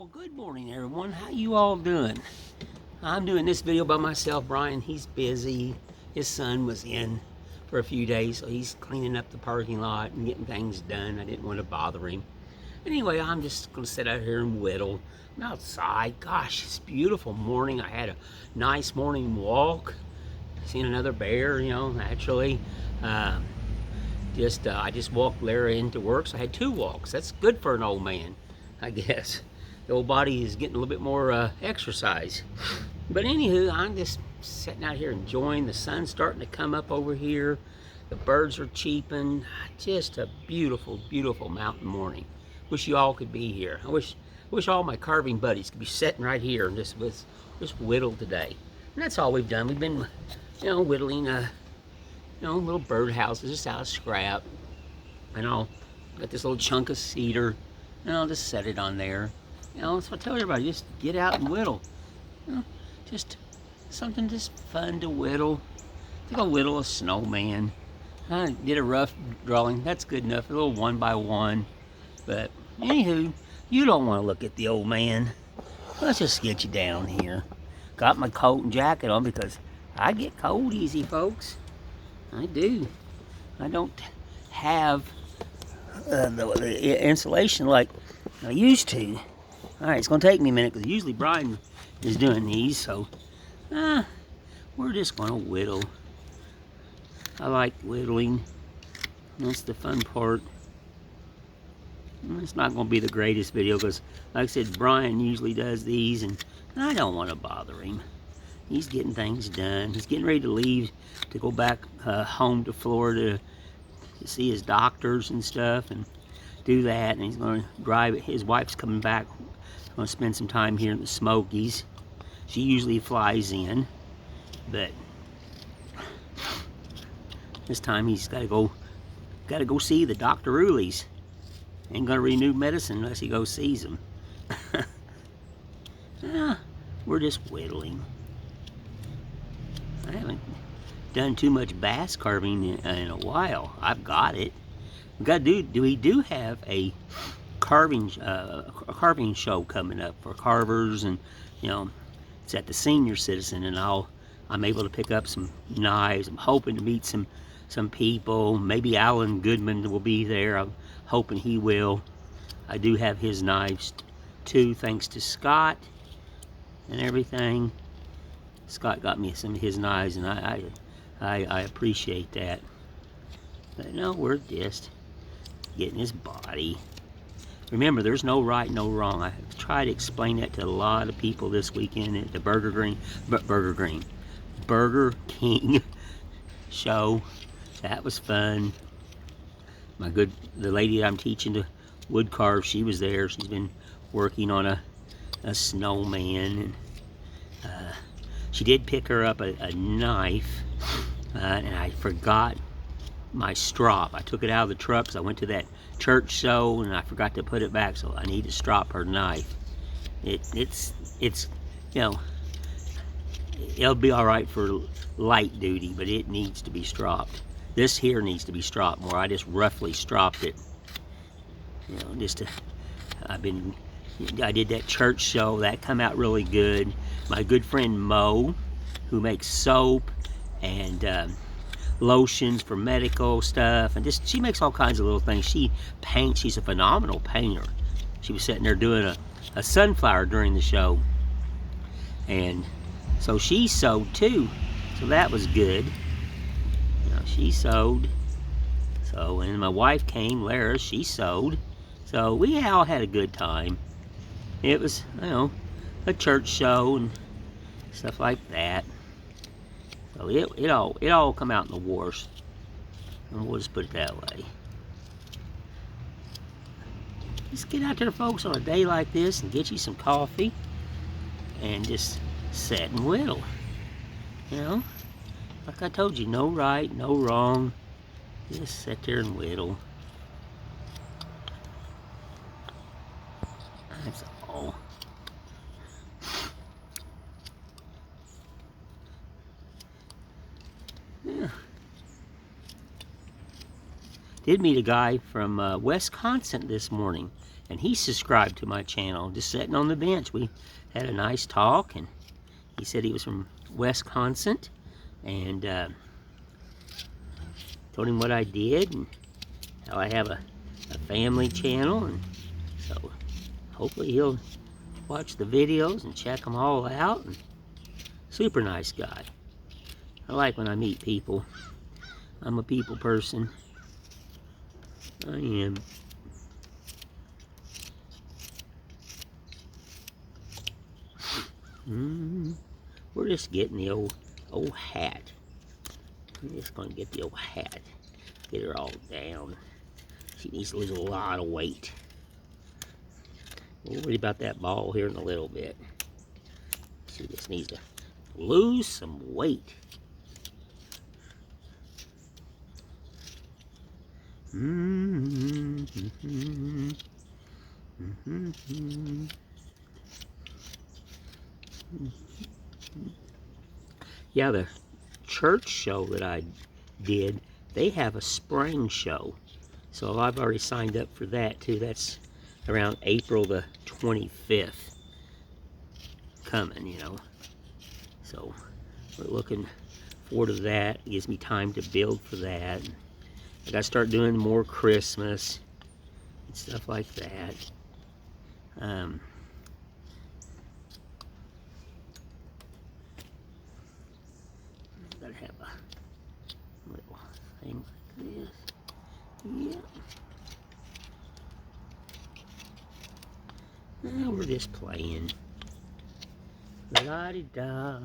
Well, good morning, everyone. How you all doing? I'm doing this video by myself. Brian, he's busy. His son was in for a few days, so he's cleaning up the parking lot and getting things done. I didn't want to bother him. Anyway, I'm just going to sit out here and whittle. I'm outside. Gosh, it's a beautiful morning. I had a nice morning walk. Seen another bear, naturally. I just walked Larry into work, so I had 2 walks. That's good for an old man, I guess. The old body is getting a little bit more exercise. But anywho, I'm just sitting out here enjoying. The sun's starting to come up over here. The birds are cheeping. Just a beautiful, beautiful mountain morning. Wish you all could be here. I wish all my carving buddies could be sitting right here and just whittle today. And that's all we've done. We've been, whittling, little bird houses just out of scrap. And I'll got this little chunk of cedar, and I'll just set it on there. So I tell everybody, just get out and whittle. Just something just fun to whittle. I think I'll whittle a snowman. I did a rough drawing. That's good enough. A little 1x1. But anywho, you don't want to look at the old man. Let's just get you down here. Got my coat and jacket on because I get cold easy, folks. I do. I don't have the insulation like I used to. Alright, it's going to take me a minute because usually Brian is doing these, so we're just going to whittle. I like whittling. That's the fun part. It's not going to be the greatest video because, like I said, Brian usually does these, and I don't want to bother him. He's getting things done. He's getting ready to leave to go back home to Florida to see his doctors and stuff and do that. And he's going to drive. His wife's coming back. Going to spend some time here in the Smokies. She usually flies in, but this time he's got to go see the Dr. Ulies. Ain't going to renew medicine unless he goes sees him. We're just whittling. I haven't done too much bass carving in a while. I've got it. We do have a carving show coming up for carvers, and it's at the Senior Citizen, and I'm able to pick up some knives. I'm hoping to meet some people. Maybe Alan Goodman will be there. I'm hoping he will. I do have his knives too, thanks to Scott and everything. Scott got me some of his knives, and I appreciate that. But no, we're just getting his body. Remember, there's no right, no wrong. I tried to explain that to a lot of people this weekend at the Burger King show. That was fun. The lady that I'm teaching to wood carve, she was there. She's been working on a snowman, and she did pick her up a knife, and I forgot my strop. I took it out of the truck because I went to that church show and I forgot to put it back, so I need to strop her knife. It's it'll be all right for light duty, but it needs to be stropped. This here needs to be stropped more. I just roughly stropped it. I did that church show. That come out really good. My good friend Mo, who makes soap and lotions for medical stuff, and she makes all kinds of little things. She paints. She's a phenomenal painter. She was sitting there doing a sunflower during the show, and so she sewed too. So that was good. She sewed. So, and my wife came, Lara. She sewed. So we all had a good time. It was, a church show and stuff like that. So it all come out in the wash. And we'll just put it that way. Just get out there, folks, on a day like this and get you some coffee and just sit and whittle. Like I told you, no right, no wrong. Just sit there and whittle. That's all. Yeah. Did meet a guy from Wisconsin this morning, and he subscribed to my channel, just sitting on the bench. We had a nice talk, and he said he was from Wisconsin, and told him what I did, and how I have a family channel, and so hopefully he'll watch the videos and check them all out. And super nice guy. I like when I meet people. I'm a people person. I am. We're just getting the old hat. I'm just going to get the old hat. Get her all down. She needs to lose a lot of weight. We'll worry about that ball here in a little bit. She just needs to lose some weight. Yeah, the church show that I did, they have a spring show. So I've already signed up for that too. That's around April the 25th coming, you know. So we're looking forward to that. It gives me time to build for that. I gotta start doing more Christmas and stuff like that. Gotta have a little thing like this. Yeah. Now we're just playing. La-di-da.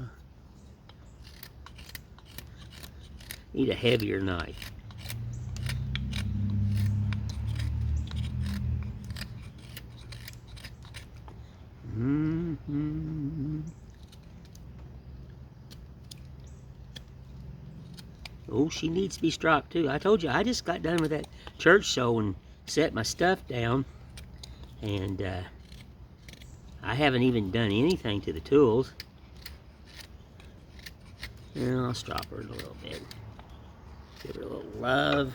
Need a heavier knife. Oh, she needs to be stropped too. I told you, I just got done with that church show and set my stuff down. And I haven't even done anything to the tools. And I'll strop her in a little bit. Give her a little love.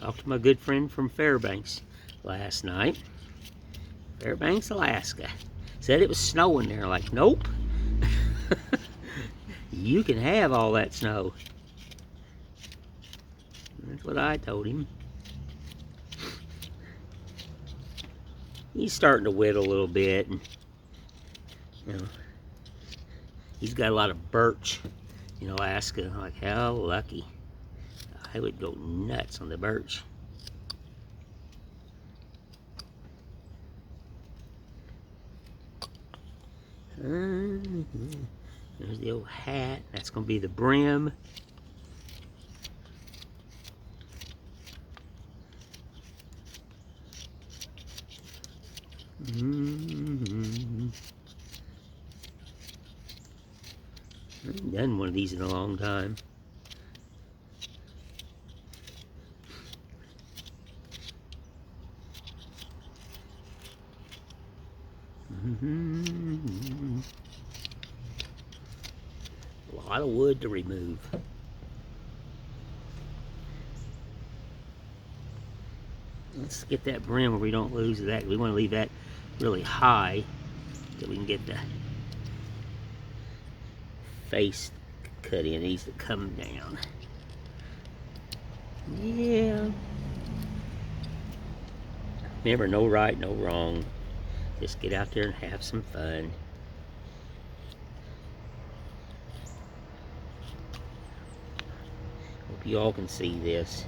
Talked to my good friend from Fairbanks last night. Fairbanks, Alaska. Said it was snowing there. Like, nope. You can have all that snow. That's what I told him. He's starting to whittle a little bit. And, you know, he's got a lot of birch in Alaska. Like, how lucky. I would go nuts on the birch. There's the old hat. That's going to be the brim. I haven't done one of these in a long time. A lot of wood to remove. Let's get that brim where we don't lose that. We want to leave that really high so we can get the face cut in. It needs to come down. Yeah. Remember, no right, no wrong. Just get out there and have some fun. Hope you all can see this.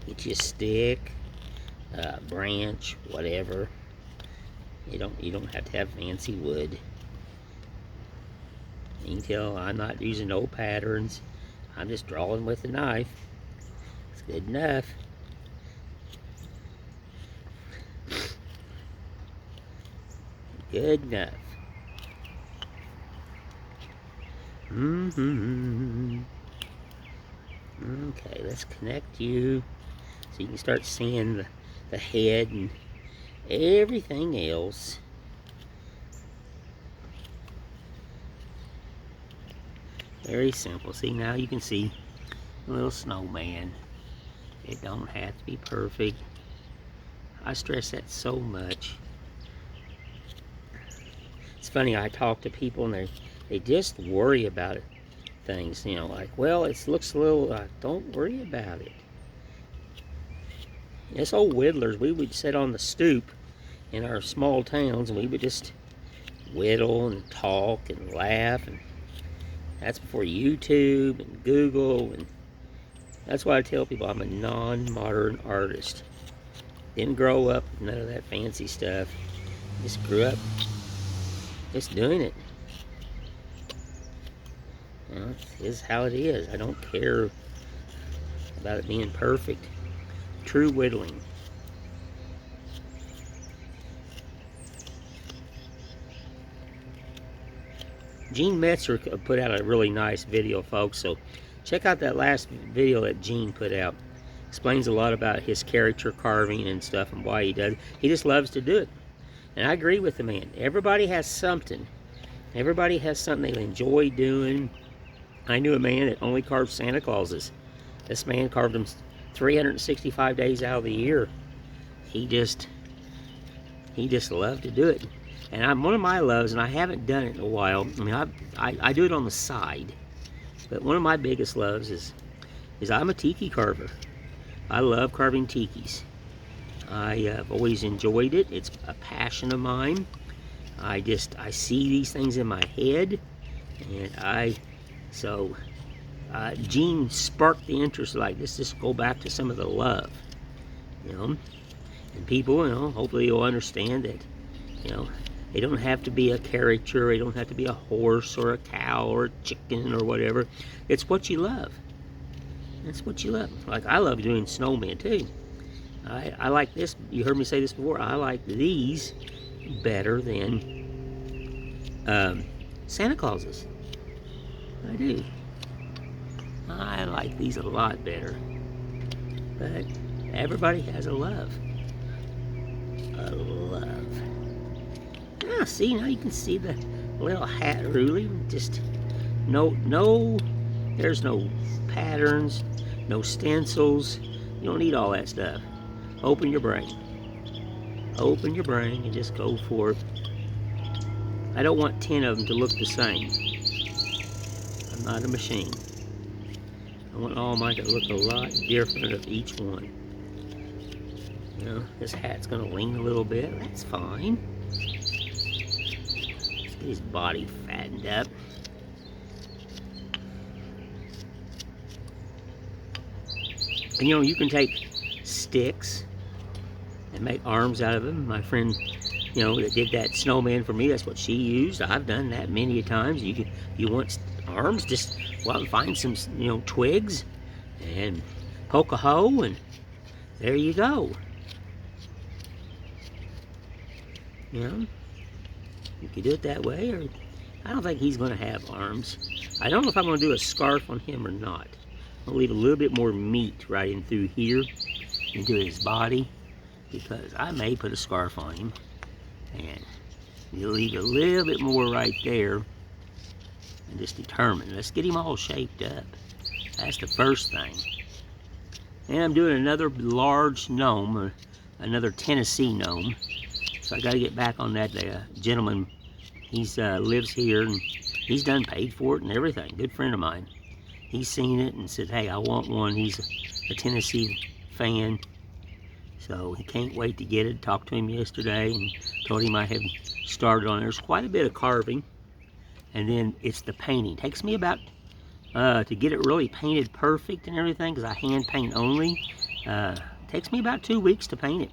Get you a stick, branch, whatever. You don't have to have fancy wood. You can tell I'm not using no patterns. I'm just drawing with a knife. It's good enough. Good enough. Okay, let's connect you so you can start seeing the head and everything else. Very simple. See, now you can see a little snowman. It don't have to be perfect. I stress that so much. It's funny, I talk to people and they just worry about it. Things, you know, like, well, it looks a little, don't worry about it. Us old whittlers, we would sit on the stoop in our small towns and we would just whittle and talk and laugh, and that's before YouTube and Google, and that's why I tell people I'm a non-modern artist. Didn't grow up with none of that fancy stuff. Just grew up just doing it. You know, this is how it is. I don't care about it being perfect. True whittling. Gene Metzer put out a really nice video, folks, so check out that last video that Gene put out. Explains a lot about his character carving and stuff and why he does it. He just loves to do it. And I agree with the man. Everybody has something. Everybody has something they enjoy doing. I knew a man that only carved Santa Clauses. This man carved them 365 days out of the year. He just loved to do it. And one of my loves, and I haven't done it in a while. I mean, I do it on the side, but one of my biggest loves is I'm a tiki carver. I love carving tikis. I've always enjoyed it. It's a passion of mine. I see these things in my head, and Gene sparked the interest. Like, let's just go back to some of the love, you know. And people, you know, hopefully you'll understand that, you know, they don't have to be a caricature. They don't have to be a horse or a cow or a chicken or whatever. It's what you love. It's what you love. Like, I love doing snowmen too. I like this. You heard me say this before. I like these better than Santa Clauses. I do. I like these a lot better. But everybody has a love. A love. Ah, see, now you can see the little hat really. Just there's no patterns, no stencils. You don't need all that stuff. Open your brain. Open your brain and just go for it. I don't want 10 of them to look the same. I'm not a machine. I want all mine to look a lot different of each one. You know, this hat's gonna lean a little bit. That's fine. Let's get his body fattened up. And you know, you can take sticks and make arms out of them. My friend, you know, that did that snowman for me, that's what she used. I've done that many times. You want arms, just go out and find some, you know, twigs and poke a hole, and there you go. You know, you could do it that way, or I don't think he's going to have arms. I don't know if I'm going to do a scarf on him or not. I'll leave a little bit more meat right in through here into his body, because I may put a scarf on him, and you'll leave a little bit more right there, and just determine. Let's get him all shaped up. That's the first thing. And I'm doing another large gnome, another Tennessee gnome. So I got to get back on that gentleman. He's lives here, and he's done paid for it and everything. Good friend of mine. He's seen it and said, hey, I want one. He's a Tennessee fan. So he can't wait to get it. Talked to him yesterday and told him I had started on it. There's quite a bit of carving. And then it's the painting. It takes me about, to get it really painted perfect and everything, because I hand paint only, takes me about 2 weeks to paint it.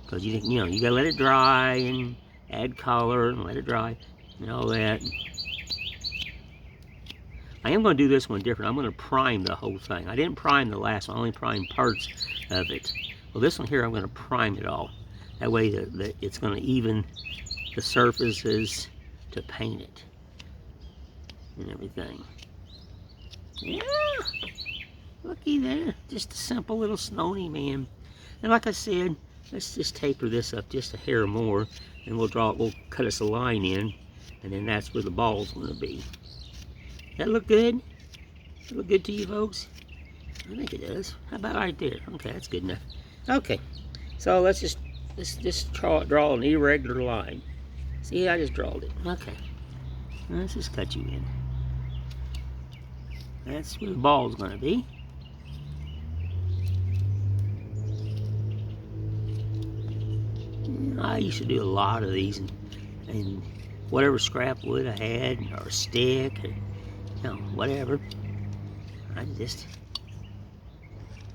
Because you know, you gotta let it dry and add color and let it dry and all that. I am going to do this one different. I'm going to prime the whole thing. I didn't prime the last one. I only primed parts of it. Well, this one here, I'm going to prime it all. That way that it's going to even the surfaces to paint it. and everything. Yeah, looky there, just a simple little snowman. And like I said, let's just taper this up just a hair more, and we'll cut us a line in, and then that's where the ball's gonna be. That look good? That look good to you folks? I think it does. How about right there? Okay, that's good enough. Okay, so let's just draw an irregular line. See, I just drawed it. Okay, let's just cut you in. That's where the ball's gonna be. I used to do a lot of these, and whatever scrap wood I had, or a stick, or whatever. The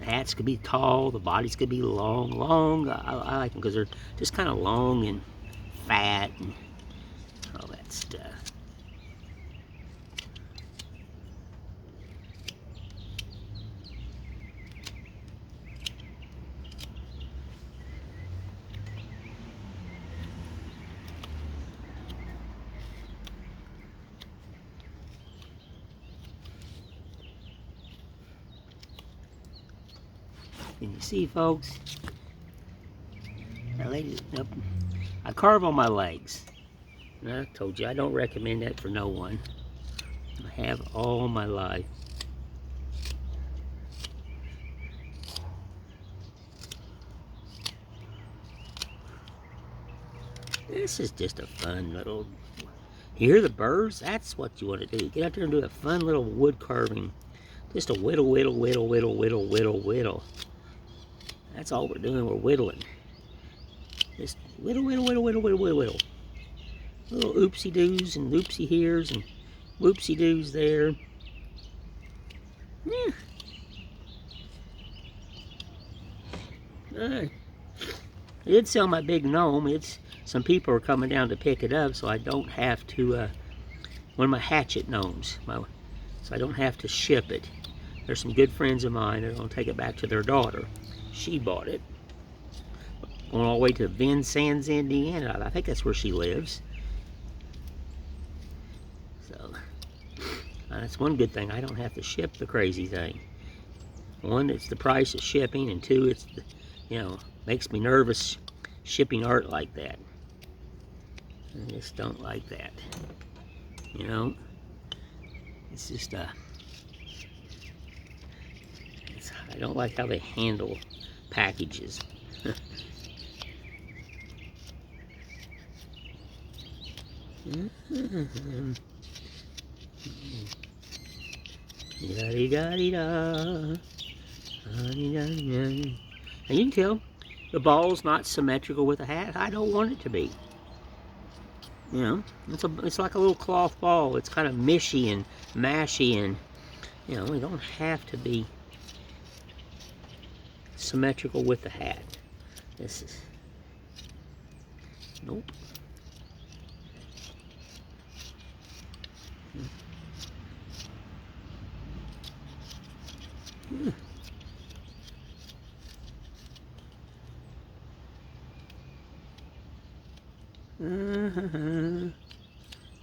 hats could be tall, the bodies could be long. I like them because they're just kind of long and fat and all that stuff. And you see, folks, I carve on my legs. And I told you, I don't recommend that for no one. I have all my life. This is just a fun little... Hear the birds? That's what you want to do. Get out there and do a fun little wood carving. Just a whittle. That's all we're doing, we're whittling. Just whittle. Little oopsie-doos and loopsie-heres and whoopsie-doos there. Yeah. I did sell my big gnome. Some people are coming down to pick it up, so I don't have to, one of my hatchet gnomes, so I don't have to ship it. There's some good friends of mine that are going to take it back to their daughter. She bought it. Going all the way to Vincennes, Indiana. I think that's where she lives. So, that's one good thing. I don't have to ship the crazy thing. One, it's the price of shipping, and two, it's, makes me nervous shipping art like that. I just don't like that. It's just, I don't like how they handle packages. Da-dee-da-dee-da. And you can tell the ball's not symmetrical with the hat. I don't want it to be. It's like a little cloth ball. It's kind of mishy and mashy, and we don't have to be symmetrical with the hat. This is nope.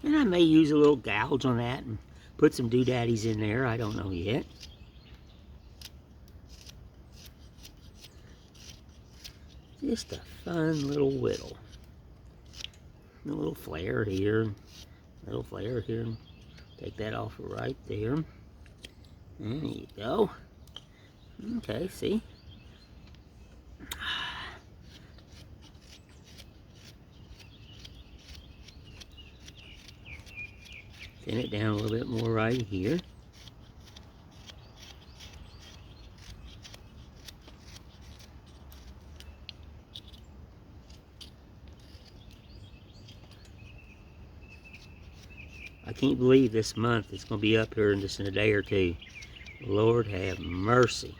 And I may use a little gouge on that and put some doodaddies in there. I don't know yet. Just a fun little whittle. A little flare here, a little flare here. Take that off right there. There you go. Okay, see? Thin it down a little bit more right here. I can't believe this month it's going to be up here in just in a day or two. Lord have mercy.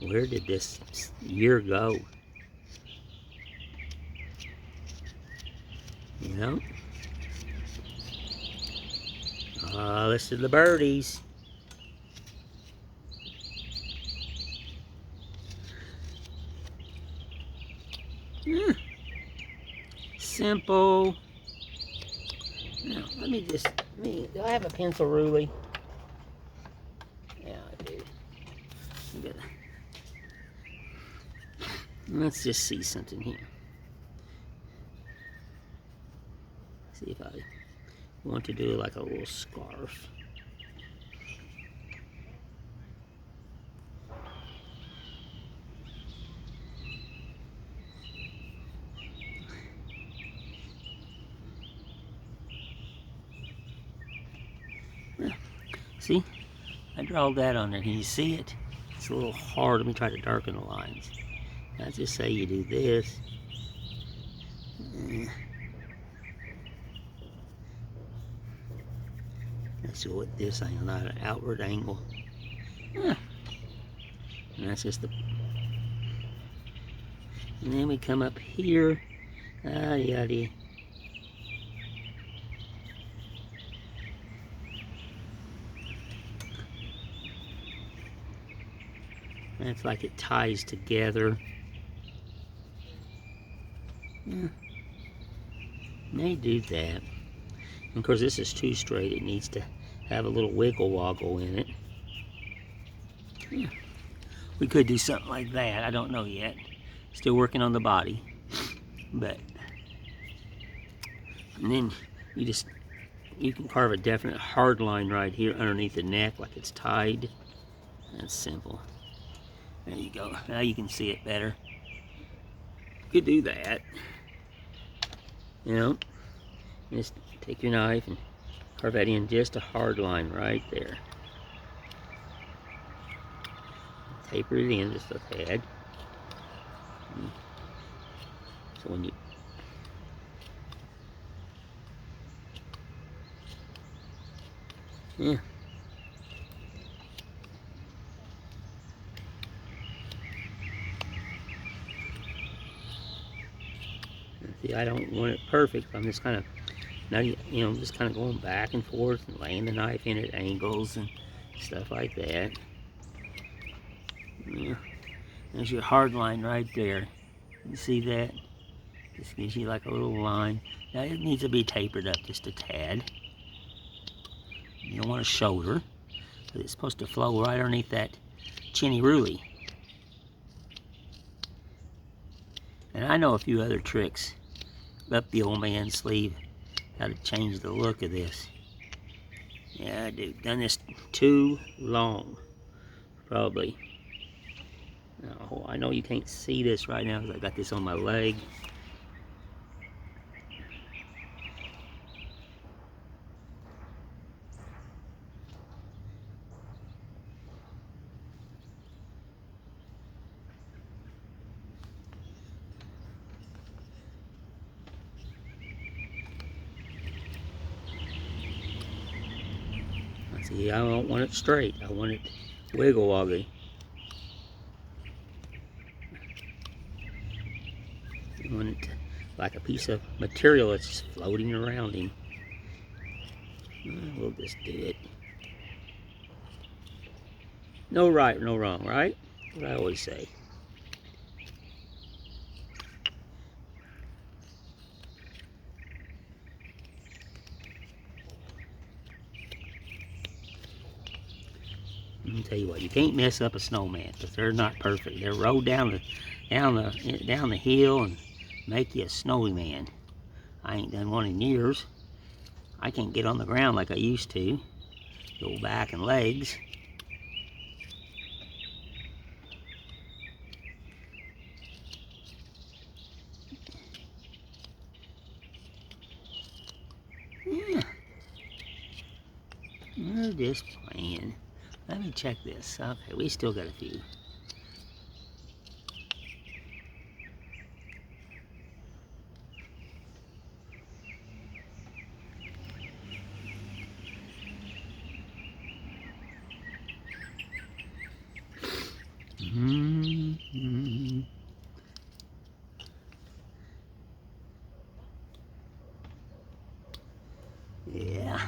Where did this year go? Listen to the birdies. Simple. Now, do I have a pencil ruler? Yeah, I do. Let's just see something here. See if I want to do like a little scarf. See, I drawed that on there. Can you see it? It's a little hard. Let me try to darken the lines. Now just say you do this. Let's go with this angle, not an outward angle. And that's just the... And then we come up here. Yada. That's like it ties together. Yeah. May do that. And of course, this is too straight. It needs to have a little wiggle woggle in it. Yeah. We could do something like that. I don't know yet. Still working on the body. But, and then you can carve a definite hard line right here underneath the neck like it's tied. That's simple. There you go. Now you can see it better. You could do that. You know, just take your knife and carve that in just a hard line right there. Taper it in just a tad. So when you See, I don't want it perfect. I'm just kind of, now just kind of going back and forth and laying the knife in at angles and stuff like that. Yeah. There's your hard line right there. You see that? Just gives you like a little line. Now it needs to be tapered up just a tad. You don't want a shoulder, but it's supposed to flow right underneath that chinny ruly. And I know a few other tricks up the old man's sleeve, how to change the look of this. Yeah, I do. Done this too long, probably. Oh, I know you can't see this right now because I got this on my leg. See, I don't want it straight. I want it wiggle woggly. I want it like a piece of material that's floating around him. We'll just do it. No right, no wrong, right? What I always say. Let me tell you what, you can't mess up a snowman because they're not perfect. They're rolled down the hill and make you a snowy man. I ain't done one in years. I can't get on the ground like I used to. Go back and legs. Yeah. We're just playing. Let me check this. Okay, we still got a few. Yeah.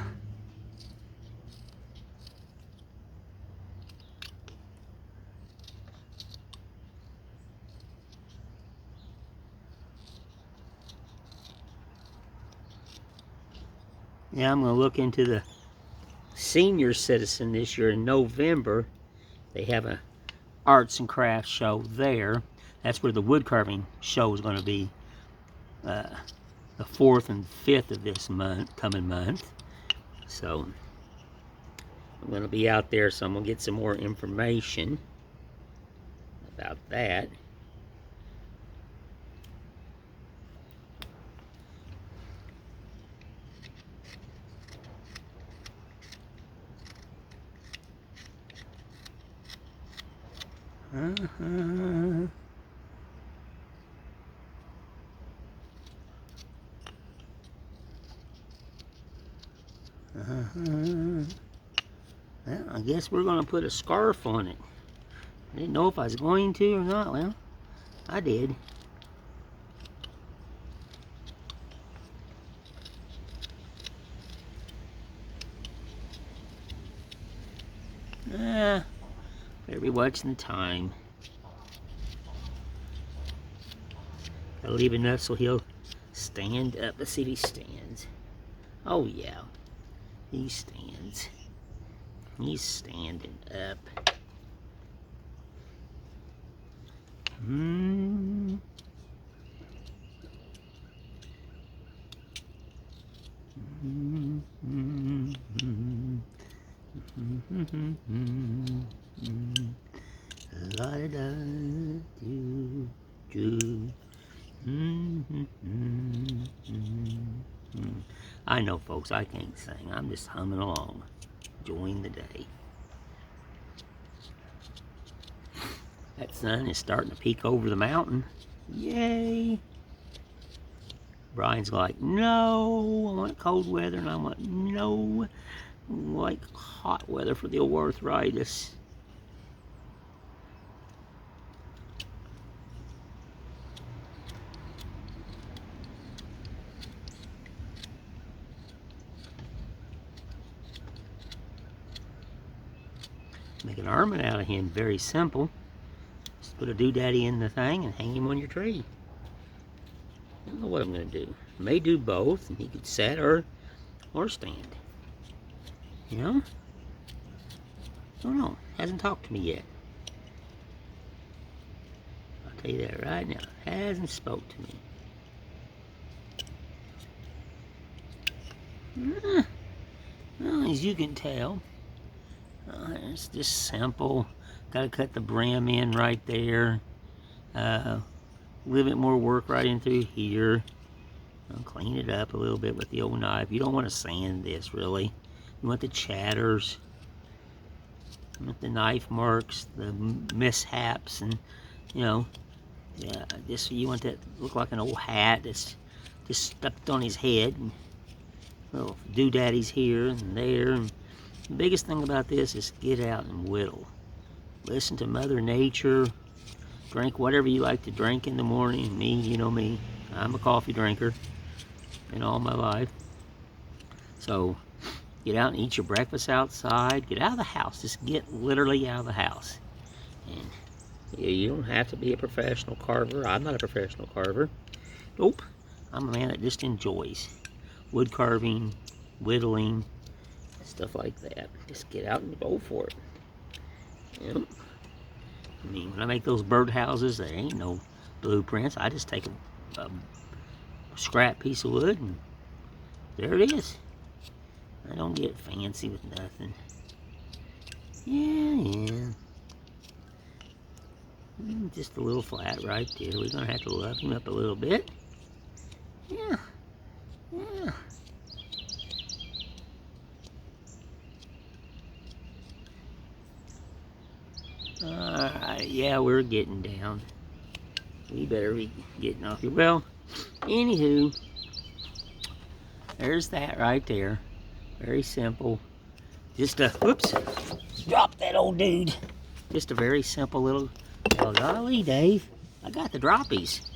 Yeah, I'm going to look into the senior citizen this year in November. They have a arts and crafts show there. That's where the wood carving show is going to be the 4th and 5th of this month, coming month. So I'm going to be out there, so I'm going to get some more information about that. Well, I guess we're going to put a scarf on it. I didn't know if I was going to or not. Well, I did. Better be watching the time. Gotta leave enough so he'll stand up. Let's see if he stands. Oh yeah, he stands. He's standing up. I know, folks, I can't sing. I'm just humming along, enjoying the day. That sun is starting to peek over the mountain. Yay! Brian's like, no, I want cold weather, and I want, no, I like hot weather for the old arthritis. Make an ornament out of him, very simple. Just put a doodaddy in the thing and hang him on your tree. I don't know what I'm going to do. I may do both, and he could sit or stand. You know? I don't know. Hasn't talked to me yet. I'll tell you that right now. Hasn't spoke to me. Well, as you can tell, it's just simple. Got to cut the brim in right there. A little bit more work right in through here. I'll clean it up a little bit with the old knife. You don't want to sand this, really. You want the chatters. You want the knife marks, the mishaps, and, you know, yeah, this, you want that to look like an old hat that's just stuck on his head. And little doodaddies here and there. And the biggest thing about this is get out and whittle. Listen to Mother Nature. Drink whatever you like to drink in the morning. Me, you know me, I'm a coffee drinker in all my life. So get out and eat your breakfast outside. Get out of the house. Just get literally out of the house. And yeah, you don't have to be a professional carver. I'm not a professional carver. Nope. I'm a man that just enjoys wood carving, whittling, stuff like that. Just get out and go for it. Yep. I mean, when I make those birdhouses, there ain't no blueprints. I just take a scrap piece of wood and there it is. I don't get fancy with nothing. Yeah. Just a little flat right there. We're going to have to love him up a little bit. Yeah. Alright, yeah, we're getting down. We better be getting off here. Well, anywho, there's that right there. Very simple. Just a, whoops, drop that old dude. Just a very simple little, oh golly, Dave, I got the droppies.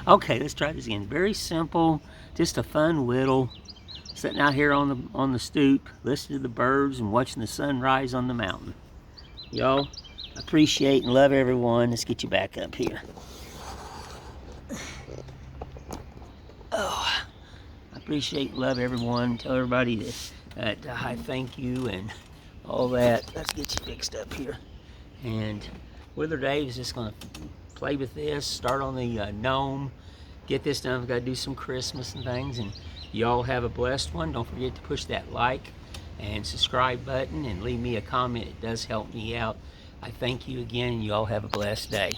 Okay, let's try this again. Very simple, just a fun whittle. Sitting out here on the stoop, listening to the birds and watching the sun rise on the mountain. Y'all, appreciate and love everyone. Let's get you back up here. Oh, I appreciate, love everyone. Tell everybody that I thank you and all that. Let's get you fixed up here. And Wither Dave is just going to play with this, start on the gnome, get this done. We've got to do some Christmas and things. And y'all have a blessed one. Don't forget to push that like and subscribe button and leave me a comment. It does help me out. I thank you again, and you all have a blessed day.